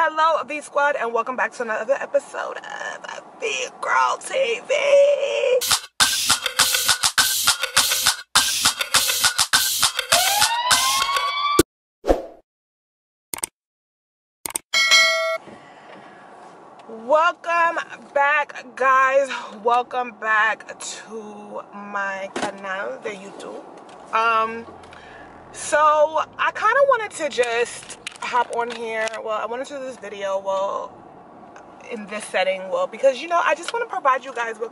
Hello, V Squad, and welcome back to another episode of V Girl TV. Welcome back, guys. Welcome back to my canal, the YouTube. So I kind of wanted to just hop on here. Well, I wanted to do this video, in this setting, because, you know, I just want to provide you guys with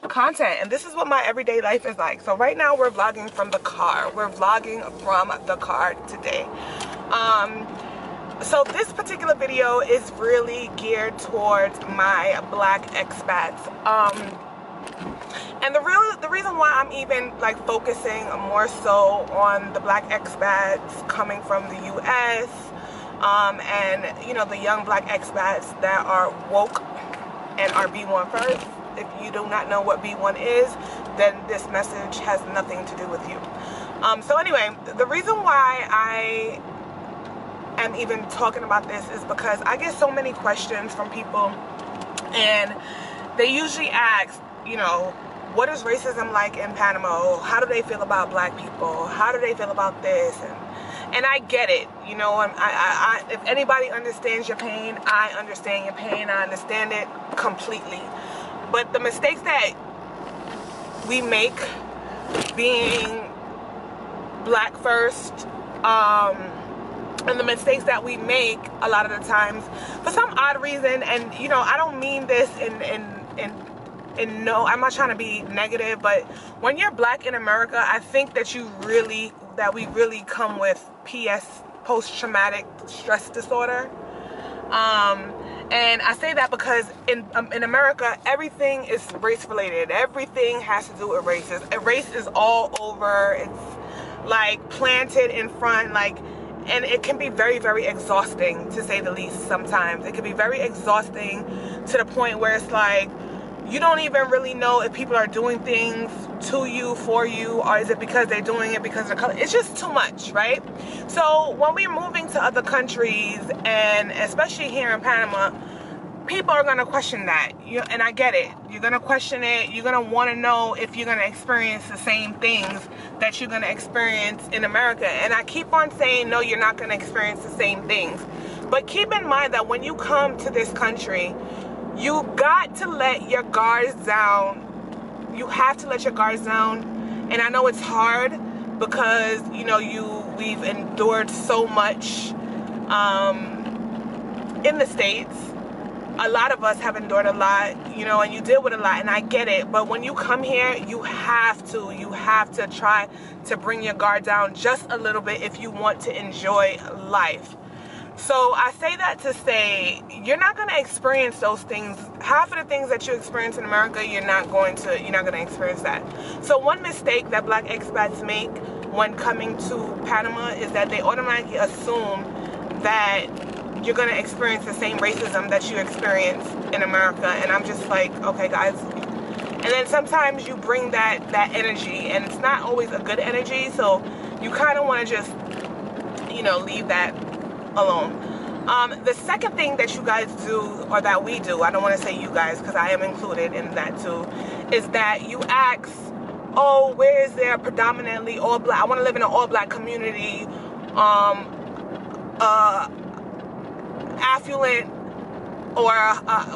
content, and this is what my everyday life is like. So right now we're vlogging from the car. We're vlogging from the car today. So this particular video is really geared towards my black expats. And the reason why I'm even like focusing more so on the black expats coming from the US, and you know, the young black expats that are woke and are B1 first. If you do not know what B1 is, then this message has nothing to do with you. So anyway, the reason why I am even talking about this is because I get so many questions from people, and they usually ask, you know, what is racism like in Panama? How do they feel about black people? How do they feel about this? And I get it, you know. If anybody understands your pain, I understand your pain. I understand it completely. But the mistakes that we make being black first, and the mistakes that we make a lot of the times for some odd reason, and you know, I don't mean this no, I'm not trying to be negative, but when you're black in America, I think that we really come with post-traumatic stress disorder. And I say that because in America, everything is race related. Everything has to do with races. Race is all over. It's like planted in front, like. And it can be very, very exhausting, to say the least. Sometimes it can be very exhausting to the point where it's like you don't even really know if people are doing things to you, for you, or is it because they're doing it because of color. It's just too much, right? So when we're moving to other countries, and especially here in Panama, people are going to question that. And I get it. You're going to question it. You're going to want to know if you're going to experience the same things that you're going to experience in America. And I keep on saying, no, you're not going to experience the same things. But keep in mind that when you come to this country, you got to let your guards down. You have to let your guards down. And I know it's hard because, you know, we've endured so much in the States. A lot of us have endured a lot, you know, and you deal with a lot, and I get it. But when you come here, you have to try to bring your guard down just a little bit if you want to enjoy life. So I say that to say, you're not going to experience those things. Half of the things that you experience in America, you're not going to experience that. So one mistake that black expats make when coming to Panama is that they automatically assume that you're going to experience the same racism that you experience in America. And I'm just like, okay, guys. And then sometimes you bring that energy, and it's not always a good energy. So you kind of want to just, you know, leave that alone. The second thing that you guys do, or that we do, I don't want to say you guys because I am included in that too, is that you ask, oh, where is there predominantly all black? I want to live in an all black community. Affluent, or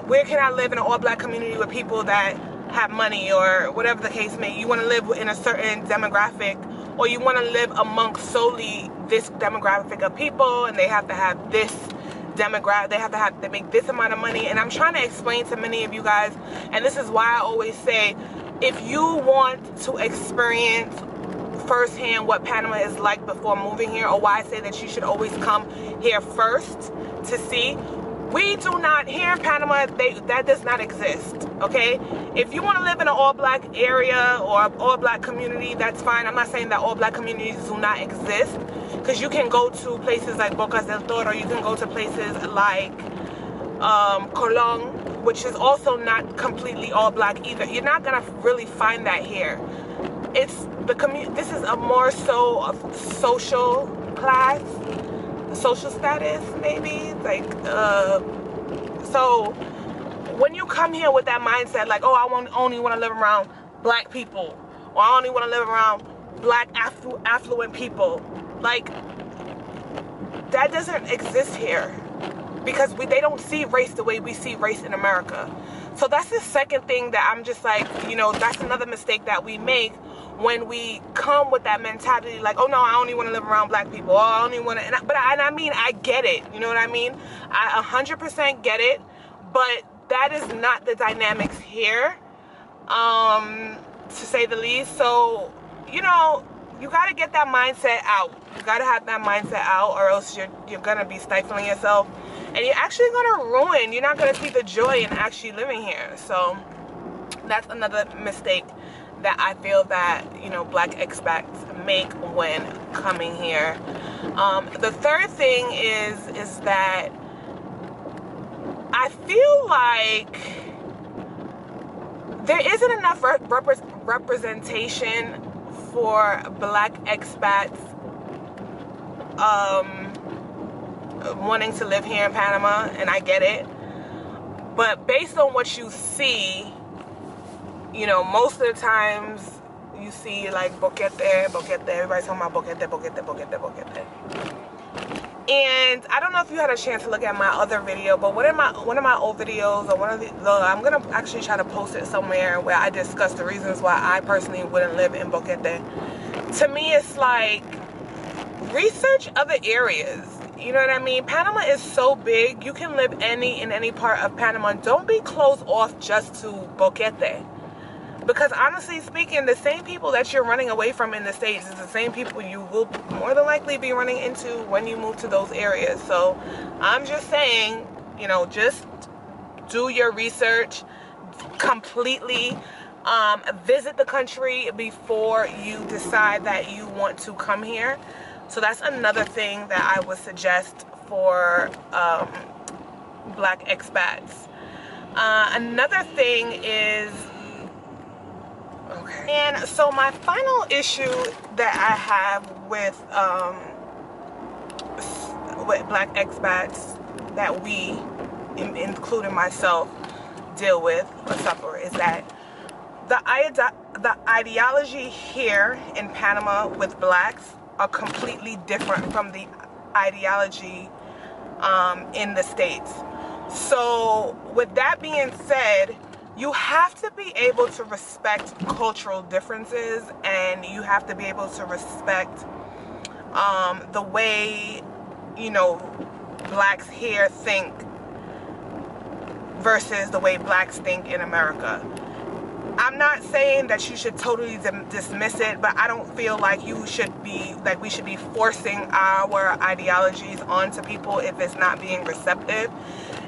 where can I live in an all-black community with people that have money, or whatever the case may be. You want to live in a certain demographic, or you want to live amongst solely this demographic of people, and they have to have this demographic, they have to make this amount of money. And I'm trying to explain to many of you guys, and this is why I always say, if you want to experience firsthand what Panama is like before moving here, or why I say that you should always come here first to see, we do not, here in Panama, that does not exist, okay? If you want to live in an all-black area or all-black community, that's fine. I'm not saying that all-black communities do not exist, because you can go to places like Bocas del Toro, you can go to places like Colón, which is also not completely all-black either. You're not going to really find that here. It's the this is a more so of social class. social status, maybe, like, so when you come here with that mindset, like, oh, I only want to live around black people, or I only want to live around black affluent people, like, that doesn't exist here, because they don't see race the way we see race in America. So that's the second thing that I'm just like, you know, that's another mistake that we make when we come with that mentality, like, oh no, I only want to live around black people, or I only want to, and I mean, I get it, you know what I mean? I 100% get it, but that is not the dynamics here, to say the least. So, you know, you got to get that mindset out. You got to have that mindset out, or else you're going to be stifling yourself, and you're actually going to ruin, you're not going to see the joy in actually living here. So that's another mistake that I feel that, you know, black expats make when coming here. The third thing is that I feel like there isn't enough representation for black expats wanting to live here in Panama, and I get it. But based on what you see, you know, most of the times you see like boquete, everybody's talking about boquete. And I don't know if you had a chance to look at my other video, but one of my old videos, or I'm gonna actually try to post it somewhere, where I discuss the reasons why I personally wouldn't live in boquete. To me, it's like, research other areas. You know what I mean? Panama is so big. You can live in any part of Panama. Don't be closed off just to boquete. Because honestly speaking, the same people that you're running away from in the States is the same people you will more than likely be running into when you move to those areas. So I'm just saying, you know, just do your research completely. Visit the country before you decide that you want to come here. So that's another thing that I would suggest for black expats. Another thing is, okay. And so my final issue that I have with black expats that we, including myself, deal with or suffer is that the ideology here in Panama with blacks are completely different from the ideology in the States. So with that being said, you have to be able to respect cultural differences, and you have to be able to respect the way, you know, blacks here think versus the way blacks think in America. I'm not saying that you should totally dismiss it, but I don't feel like we should be forcing our ideologies onto people if it's not being receptive.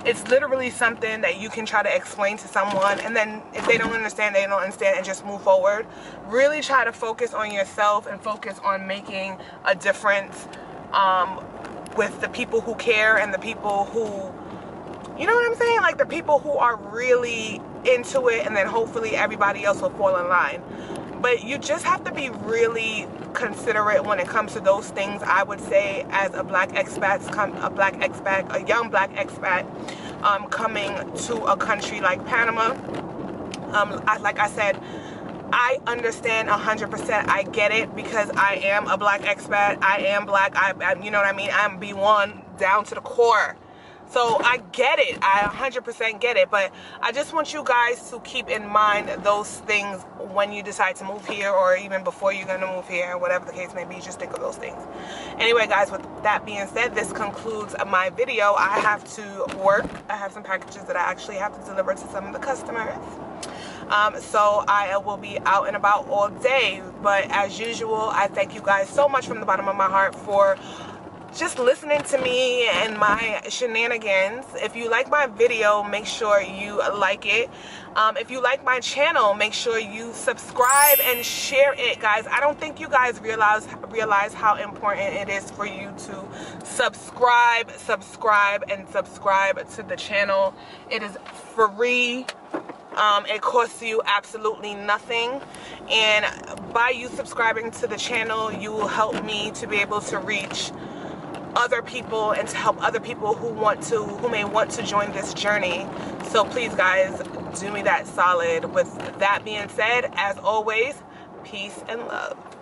It's literally something that you can try to explain to someone, and then if they don't understand, they don't understand, and just move forward. Really try to focus on yourself and focus on making a difference with the people who care and the people who, you know what I'm saying? Like the people who are really into it, and then hopefully everybody else will fall in line. But you just have to be really considerate when it comes to those things, I would say, as a black expat, a young black expat coming to a country like Panama. Like I said, I understand 100%. I get it, because I am a black expat. I am black. I you know what I mean? I'm B1 down to the core. So I get it. I 100% get it. But I just want you guys to keep in mind those things when you decide to move here, or even before you're going to move here, whatever the case may be. Just think of those things. Anyway, guys, with that being said, this concludes my video. I have to work. I have some packages that I actually have to deliver to some of the customers. So I will be out and about all day. But as usual, I thank you guys so much from the bottom of my heart for just listening to me and my shenanigans. If you like my video, make sure you like it. If you like my channel, make sure you subscribe and share it, guys. I don't think you guys realize how important it is for you to subscribe to the channel. It is free. It costs you absolutely nothing, and by you subscribing to the channel, you will help me to be able to reach other people and to help other people who may want to join this journey. So please guys, do me that solid. With that being said, as always, peace and love.